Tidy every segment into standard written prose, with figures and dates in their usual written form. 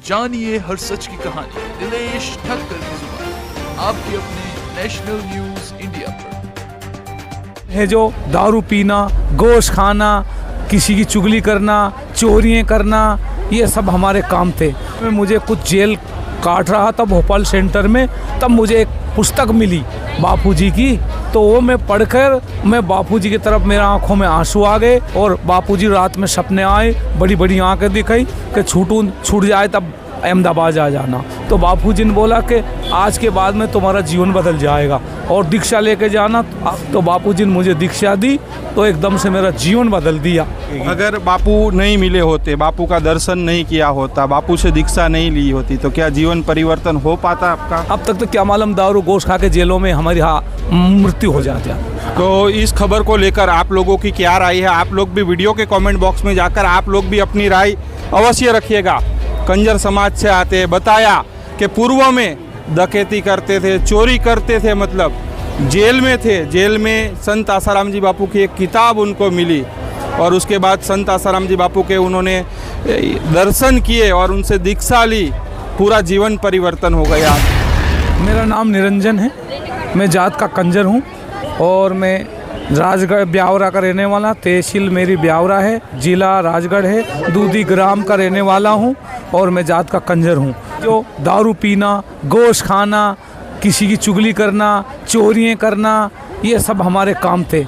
जानिए हर सच की कहानी दिनेश ठक्कर की जुबान आपके अपने नेशनल न्यूज इंडिया पर। है जो दारू पीना, गोश्त खाना, किसी की चुगली करना, चोरियां करना, ये सब हमारे काम थे। मुझे कुछ जेल काट रहा था भोपाल सेंटर में, तब मुझे एक पुस्तक मिली बापूजी की, तो वो मैं पढ़कर मैं बापूजी की तरफ मेरे आंखों में आंसू आ गए और बापूजी रात में सपने आए, बड़ी बड़ी आंखें दिखाई कि छूट जाए तब अहमदाबाद आ जाना। तो बापूजी ने बोला कि आज के बाद में तुम्हारा जीवन बदल जाएगा और दीक्षा लेके जाना। तो बापूजी ने मुझे दीक्षा दी तो एकदम से मेरा जीवन बदल दिया। अगर बापू नहीं मिले होते, बापू का दर्शन नहीं किया होता, बापू से दीक्षा नहीं ली होती, तो क्या जीवन परिवर्तन हो पाता आपका? अब तक तो क्या मालूम दारू गोश्त खा के जेलों में हमारी मृत्यु हो जाती है। तो इस खबर को लेकर आप लोगों की क्या राय है? आप लोग भी वीडियो के कमेंट बॉक्स में जाकर आप लोग भी अपनी राय अवश्य रखिएगा। कंजर समाज से आते बताया कि पूर्व में डकैती करते थे, चोरी करते थे, मतलब जेल में थे। जेल में संत आसाराम जी बापू की एक किताब उनको मिली और उसके बाद संत आसाराम जी बापू के उन्होंने दर्शन किए और उनसे दीक्षा ली। पूरा जीवन परिवर्तन हो गया। मेरा नाम निरंजन है, मैं जात का कंजर हूँ और मैं राजगढ़ ब्यावरा का रहने वाला, तहसील मेरी ब्यावरा है, जिला राजगढ़ है, दूधी ग्राम का रहने वाला हूँ और मैं जात का कंजर हूँ। जो दारू पीना, गोश्त खाना, किसी की चुगली करना, चोरियां करना, ये सब हमारे काम थे।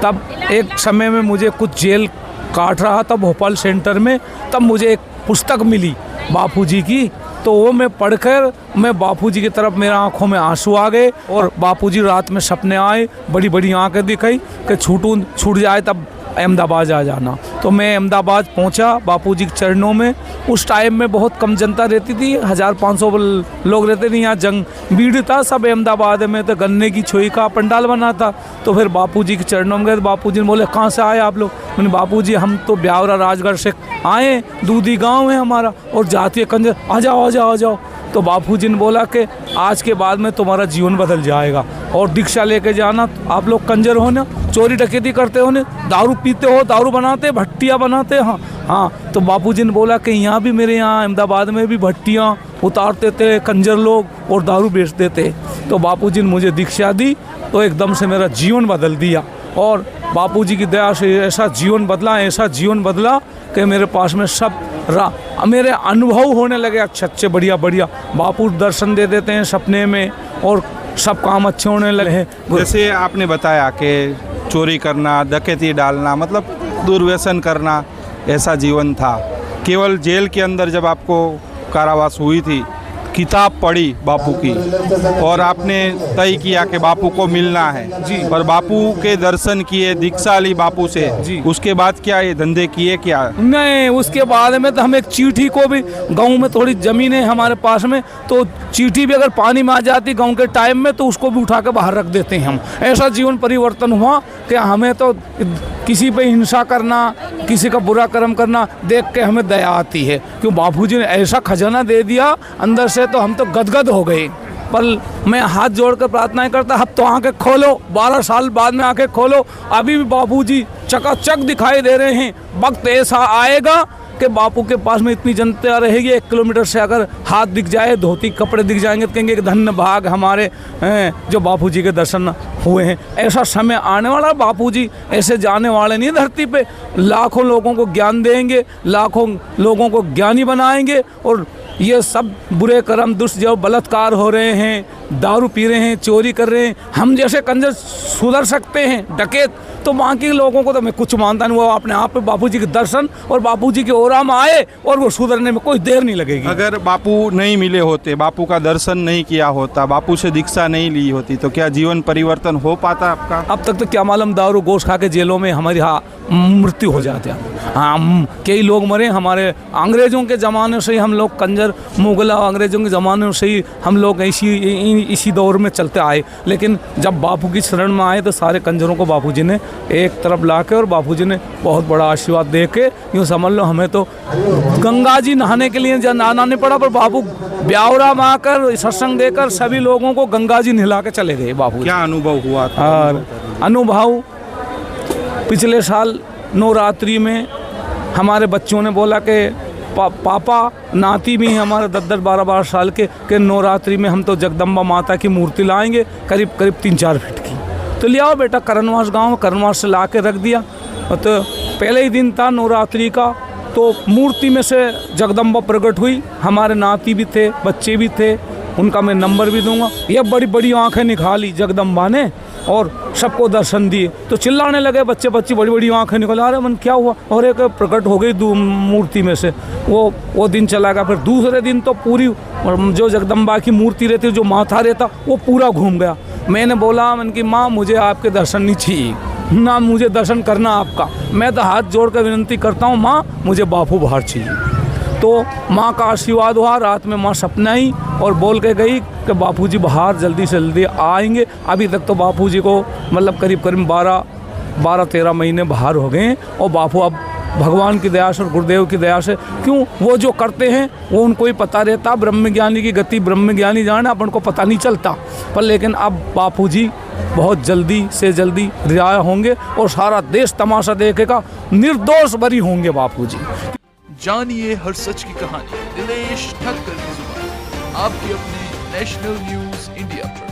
तब एक समय में मुझे कुछ जेल काट रहा था भोपाल सेंटर में, तब मुझे एक पुस्तक मिली बापूजी की, तो वो मैं पढ़कर मैं बापूजी की तरफ मेरे आंखों में आंसू आ गए और बापूजी रात में सपने आए, बड़ी बड़ी आंखें दिखाई कि छूट जाए तब अहमदाबाद आ जाना। तो मैं अहमदाबाद पहुंचा बापूजी के चरणों में। उस टाइम में बहुत कम जनता रहती थी, 1500 लोग रहते थे। यहाँ जंग भीड़ था सब अहमदाबाद में, तो गन्ने की छोई का पंडाल बना था। तो फिर बापूजी के चरणों में गए। बापूजी ने बोले कहाँ से आए आप लोग? मैंने बापूजी हम तो ब्यावरा राजगढ़ से आए, दूधी गाँव है हमारा और जातीय कंजर, आ जाओ आ जाओ आ जाओ। तो बापूजी ने बोला कि आज के बाद में तुम्हारा जीवन बदल जाएगा और दीक्षा लेके जाना। आप लोग कंजर हो ना, चोरी डकैती करते हो ना, दारू पीते हो, दारू बनाते, भट्टियाँ बनाते। हाँ। तो बापूजी ने बोला कि यहाँ भी मेरे यहाँ अहमदाबाद में भी भट्टियाँ उतारते थे कंजर लोग और दारू बेचते थे। तो बापूजी ने मुझे दीक्षा दी तो एकदम से मेरा जीवन बदल दिया और बापूजी की दया से ऐसा जीवन बदला कि मेरे पास में सब मेरे अनुभव होने लगे अच्छे बढ़िया। बापू दर्शन दे देते हैं सपने में और सब काम अच्छे होने लगे हैं। जैसे आपने बताया कि चोरी करना, डकैती डालना, मतलब दुर्व्यसन करना, ऐसा जीवन था। केवल जेल के अंदर जब आपको कारावास हुई थी, किताब पढ़ी बापू की और आपने तय किया कि बापू को मिलना है जी, और बापू के दर्शन किए, दीक्षा ली बापू से जी। उसके बाद क्या ये धंधे किए क्या? नहीं, उसके बाद में तो हम एक चींटी को भी, गांव में थोड़ी ज़मीन है हमारे पास में, तो चींटी भी अगर पानी में आ जाती गांव के टाइम में तो उसको भी उठा के बाहर रख देते हैं हम। ऐसा जीवन परिवर्तन हुआ कि हमें तो किसी पे हिंसा करना, किसी का बुरा कर्म करना देख के हमें दया आती है। क्यों बापूजी ने ऐसा खजाना दे दिया अंदर से, तो हम तो गदगद हो गए। पर मैं हाथ जोड़कर प्रार्थना करता, अब तो आंखें खोलो, 12 साल बाद में आंखें खोलो। अभी भी बापूजी चकाचक दिखाई दे रहे हैं। वक्त ऐसा आएगा कि बापू के पास में इतनी जनता रहेगी, 1 किलोमीटर से अगर हाथ दिख जाए, धोती कपड़े दिख जाएंगे तो कहेंगे कि धन्य भाग हमारे हैं जो बापूजी के दर्शन हुए हैं। ऐसा समय आने वाला, बापूजी ऐसे जाने वाले नहीं धरती पे। लाखों लोगों को ज्ञान देंगे, लाखों लोगों को ज्ञानी बनाएंगे और ये सब बुरे कर्म, दुष्ट जो बलात्कार हो रहे हैं, दारू पी रहे हैं, चोरी कर रहे हैं, हम जैसे कंजर सुधर सकते हैं, डकैत तो बाकी लोगों को तो मैं कुछ मानता नहीं। वो अपने आप पे बापूजी के दर्शन और बापूजी के ओरा में आए और वो सुधरने में कोई देर नहीं लगेगी। अगर बापू नहीं मिले होते, बापू का दर्शन नहीं किया होता, बापू से दीक्षा नहीं ली होती, तो क्या जीवन परिवर्तन हो पाता आपका? अब तक तो क्या मालूम दारू गोश्त खा के जेलों में हमारी मृत्यु हो जाती है। हाँ, कई लोग मरे। हमारे अंग्रेज़ों के ज़माने से ही हम लोग कंजर, मुगल अंग्रेज़ों के ज़माने से ही हम लोग इसी दौर में चलते आए। लेकिन जब बापू की शरण में आए तो सारे कंजरों को बापूजी ने एक तरफ ला के और बापूजी ने बहुत बड़ा आशीर्वाद दे के, यूँ समझ लो हमें तो गंगा जी नहाने के लिए आना नहीं पड़ा, पर बापू ब्यावरा में आकर सत्संग देकर सभी लोगों को गंगा जी नहला के चले गए। बापू क्या अनुभव हुआ था? अनुभव पिछले साल नवरात्रि में हमारे बच्चों ने बोला कि पापा नाती भी हैं हमारे 10-12 साल के नवरात्रि में हम तो जगदम्बा माता की मूर्ति लाएंगे करीब 3-4 फीट की। तो ले आओ बेटा, करनवास गांव, करनवास से ला के रख दिया। तो पहले ही दिन था नवरात्रि का, तो मूर्ति में से जगदम्बा प्रकट हुई। हमारे नाती भी थे, बच्चे भी थे, उनका मैं नंबर भी दूंगा। ये बड़ी बड़ी आंखें निकाली जगदम्बा ने और सबको दर्शन दिए। तो चिल्लाने लगे बच्चे बड़ी बड़ी आंखें निकाल। अरे मन क्या हुआ? और एक प्रकट हो गई मूर्ति में से। वो दिन चला गया। फिर दूसरे दिन तो पूरी जो जगदम्बा की मूर्ति रहती, जो माथा रहता, वो पूरा घूम गया। मैंने बोला, मन की माँ मुझे आपके दर्शन नहीं चाहिए ना, मुझे दर्शन करना आपका। मैं तो हाथ जोड़ कर विनती करता हूँ, माँ मुझे बापू बाहर चाहिए। तो माँ का आशीर्वाद हुआ। रात में माँ सपना ही और बोल के गई कि बापूजी बाहर जल्दी से जल्दी आएंगे। अभी तक तो बापूजी को मतलब करीब 12-13 महीने बाहर हो गए। और बापू अब भगवान की दया से और गुरुदेव की दया से, क्यों वो जो करते हैं वो उनको ही पता रहता। ब्रह्मज्ञानी की गति ब्रह्मज्ञानी जाने, अपन को पता नहीं चलता। पर लेकिन अब बापूजी बहुत जल्दी से जल्दी रिहाई होंगे और सारा देश तमाशा देखेगा, निर्दोष बरी होंगे बापूजी। जानिए हर सच की कहानी दिनेश ठक्कर की जुबान, आपके अपने नेशनल न्यूज इंडिया पर।